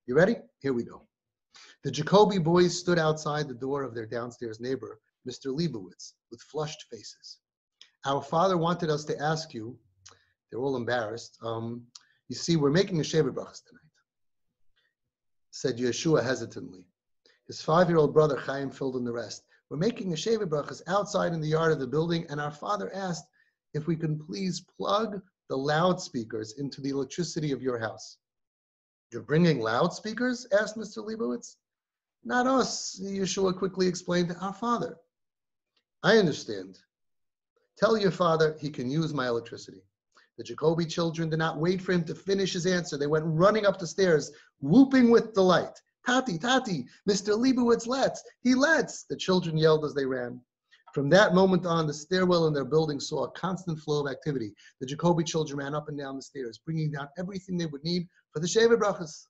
You ready? Here we go. The Jacoby boys stood outside the door of their downstairs neighbor, Mr. Leibowitz, with flushed faces. Our father wanted us to ask you, they're all embarrassed, you see, we're making a Shevet Brachas tonight, said Yeshua hesitantly. His 5-year-old brother, Chaim, filled in the rest. We're making a Shevet Brachas outside in the yard of the building, and our father asked if we can please plug the loudspeakers into the electricity of your house. You're bringing loudspeakers? Asked Mr. Leibowitz. Not us, Yeshua quickly explained, our father. I understand. Tell your father he can use my electricity. The Jacoby children did not wait for him to finish his answer. They went running up the stairs, whooping with delight. Tati, Tati, Mr. Leibowitz lets, he lets, the children yelled as they ran. From that moment on, the stairwell in their building saw a constant flow of activity. The Jacoby children ran up and down the stairs, bringing down everything they would need for the Shevet Brachas.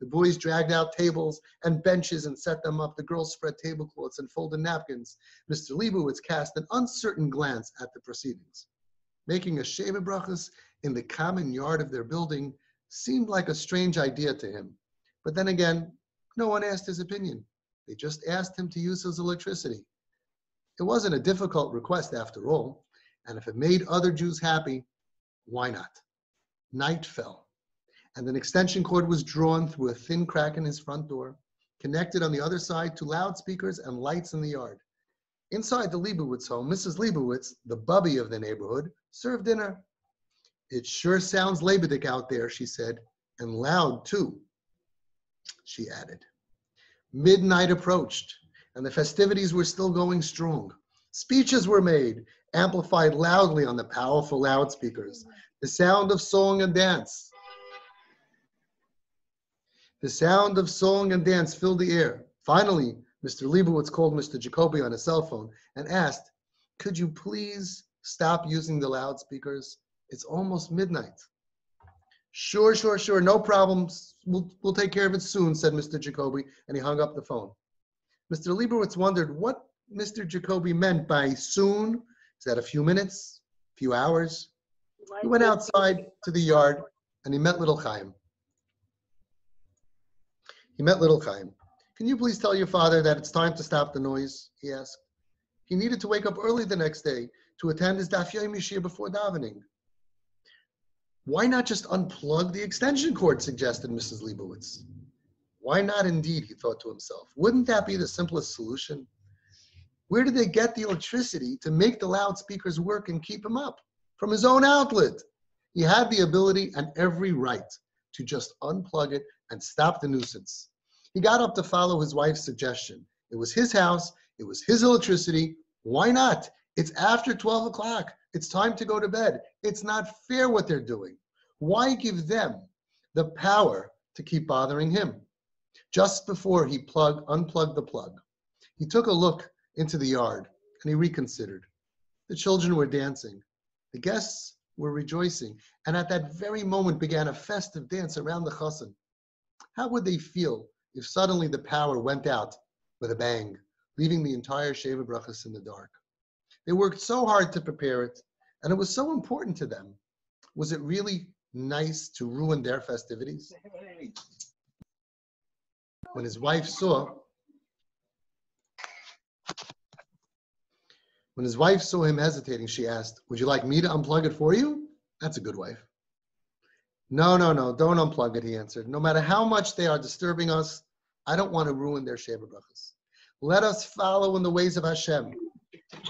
The boys dragged out tables and benches and set them up. The girls spread tablecloths and folded napkins. Mr. Leibowitz cast an uncertain glance at the proceedings. Making a Shevet Brachas in the common yard of their building seemed like a strange idea to him. But then again, no one asked his opinion. They just asked him to use his electricity. It wasn't a difficult request after all, and if it made other Jews happy, why not? Night fell, and an extension cord was drawn through a thin crack in his front door, connected on the other side to loudspeakers and lights in the yard. Inside the Leibowitz home, Mrs. Leibowitz, the bubby of the neighborhood, served dinner. It sure sounds Leibedik out there, she said, and loud too, she added. Midnight approached, and the festivities were still going strong. Speeches were made, amplified loudly on the powerful loudspeakers. The sound of song and dance. The sound of song and dance filled the air. Finally, Mr. Leibowitz called Mr. Jacoby on his cell phone and asked, could you please stop using the loudspeakers? It's almost midnight. Sure, no problems. We'll take care of it soon, said Mr. Jacoby, and he hung up the phone. Mr. Leibowitz wondered what Mr. Jacoby meant by soon. Is that a few minutes, a few hours? He went outside to the yard and he met little Chaim. Can you please tell your father that it's time to stop the noise? He asked. He needed to wake up early the next day to attend his Daf Yomi Shir before davening. Why not just unplug the extension cord, suggested Mrs. Leibowitz. Why not indeed, he thought to himself. Wouldn't that be the simplest solution? Where did they get the electricity to make the loudspeakers work and keep him up? From his own outlet. He had the ability and every right to just unplug it and stop the nuisance. He got up to follow his wife's suggestion. It was his house. It was his electricity. Why not? It's after 12 o'clock. It's time to go to bed. It's not fair what they're doing. Why give them the power to keep bothering him? Just before he unplugged the plug, he took a look into the yard and he reconsidered. The children were dancing. The guests were rejoicing. And at that very moment began a festive dance around the chassan. How would they feel if suddenly the power went out with a bang, leaving the entire Shevet Brachas in the dark? They worked so hard to prepare it, and it was so important to them. Was it really nice to ruin their festivities? When his wife saw him hesitating, she asked, would you like me to unplug it for you? That's a good wife. No, don't unplug it, he answered. No matter how much they are disturbing us, I don't want to ruin their Shevet Brachas. Let us follow in the ways of Hashem.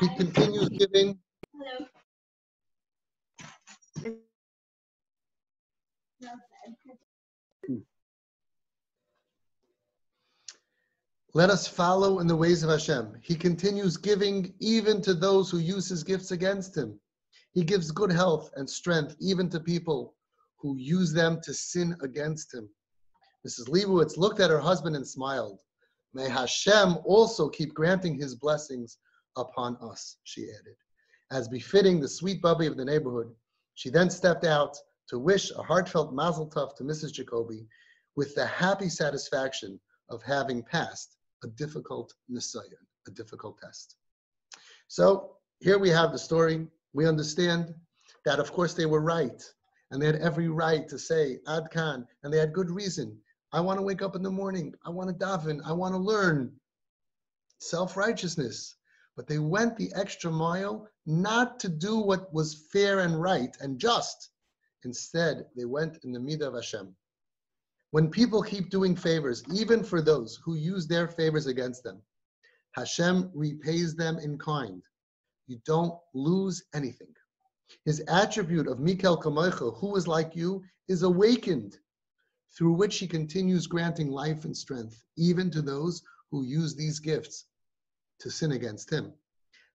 He continues giving. Let us follow in the ways of Hashem. He continues giving even to those who use his gifts against him. He gives good health and strength even to people who use them to sin against him. Mrs. Leibowitz looked at her husband and smiled. May Hashem also keep granting his blessings upon us, she added. As befitting the sweet bubby of the neighborhood, she then stepped out to wish a heartfelt mazel tov to Mrs. Jacoby with the happy satisfaction of having passed a difficult nisayon, a difficult test. So here we have the story. We understand that, of course, they were right, and they had every right to say Ad Kan, and they had good reason. I want to wake up in the morning. I want to daven. I want to learn self-righteousness. But they went the extra mile not to do what was fair and right and just. Instead, they went in the midah of Hashem. When people keep doing favors, even for those who use their favors against them, Hashem repays them in kind. You don't lose anything. His attribute of Mikel Kamoicha, who is like you, is awakened, through which he continues granting life and strength, even to those who use these gifts to sin against him.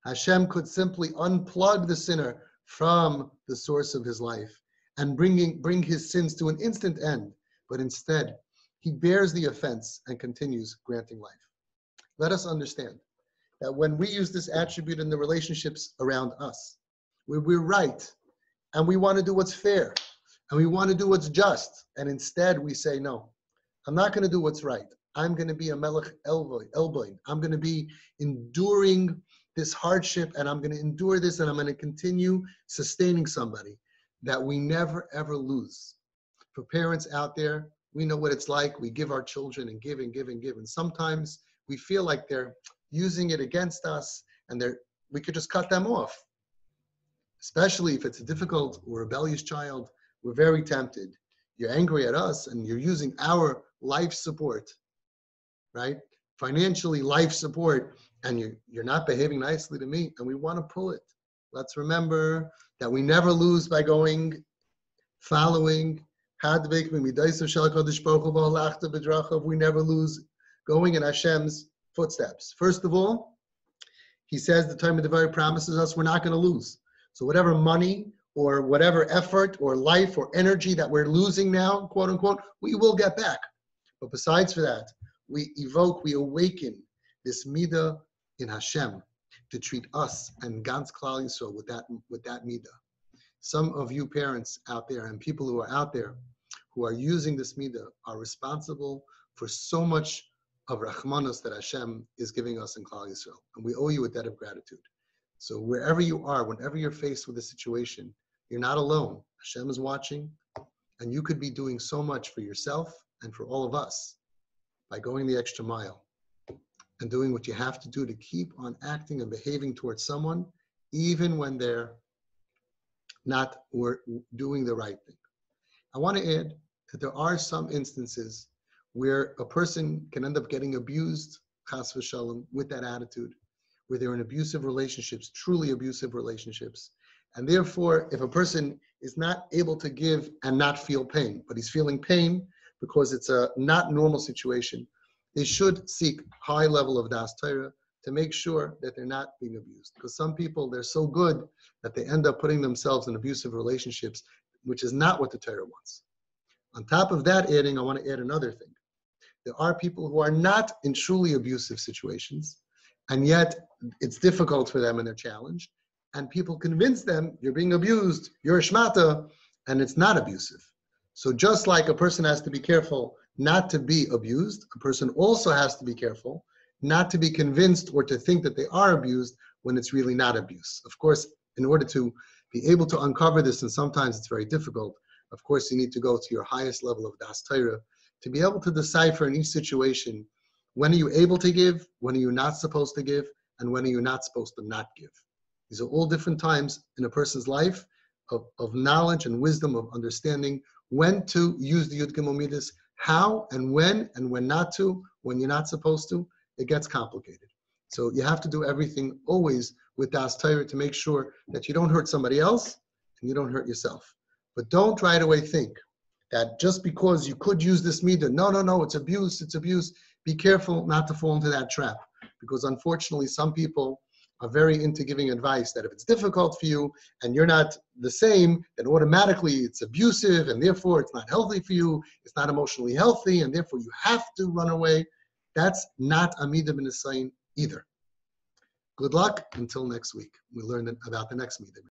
Hashem could simply unplug the sinner from the source of his life and bring his sins to an instant end, but instead, he bears the offense and continues granting life. Let us understand that when we use this attribute in the relationships around us, where we're right, and we want to do what's fair, and we want to do what's just, and instead we say, no, I'm not going to do what's right. I'm going to be a melech elboin. I'm going to be enduring this hardship, and I'm going to endure this, and I'm going to continue sustaining somebody, that we never, ever lose. For parents out there, we know what it's like. We give our children and give and give and give, and sometimes we feel like they're using it against us, and we could just cut them off. Especially if it's a difficult or rebellious child, we're very tempted. You're angry at us and you're using our life support, right? Financially life support, and you're not behaving nicely to me, and we want to pull it. Let's remember that we never lose by following. We never lose going in Hashem's footsteps. First of all, he says the time of devorah promises us we're not going to lose. So whatever money or whatever effort or life or energy that we're losing now, quote unquote, we will get back. But besides for that, we awaken this midah in Hashem to treat us and Gans Klal Yisrael with that midah. Some of you parents out there and people who are out there who are using this midah are responsible for so much of Rahmanos that Hashem is giving us in Klal Yisrael. And we owe you a debt of gratitude. So wherever you are, whenever you're faced with a situation, you're not alone. Hashem is watching, and you could be doing so much for yourself and for all of us by going the extra mile and doing what you have to do to keep on acting and behaving towards someone, even when they're not doing the right thing. I want to add that there are some instances where a person can end up getting abused, chas v'shalom, with that attitude, where they're in abusive relationships, truly abusive relationships. And therefore, if a person is not able to give and not feel pain, but he's feeling pain because it's a not normal situation, they should seek high level of das Torah to make sure that they're not being abused. Because some people, they're so good that they end up putting themselves in abusive relationships, which is not what the Torah wants. On top of that, I want to add another thing. There are people who are not in truly abusive situations, and yet it's difficult for them and they're challenged. And people convince them, you're being abused, you're a shmata, and it's not abusive. So just like a person has to be careful not to be abused, a person also has to be careful not to be convinced or to think that they are abused when it's really not abuse. Of course, in order to be able to uncover this, and sometimes it's very difficult, of course you need to go to your highest level of das Torah to be able to decipher in each situation, when are you able to give, when are you not supposed to give, and when are you not supposed to not give. These are all different times in a person's life of knowledge and wisdom, of understanding when to use the Yud Gimel Midas, how and when not to, when you're not supposed to. It gets complicated. So you have to do everything always with das Torah to make sure that you don't hurt somebody else and you don't hurt yourself. But don't right away think that just because you could use this midah, no, it's abuse. Be careful not to fall into that trap, because unfortunately some people are very into giving advice that if it's difficult for you and you're not the same, then automatically it's abusive and therefore it's not healthy for you, it's not emotionally healthy, and therefore you have to run away. That's not a midah b'nisayin either. Good luck until next week. We learn about the next midah.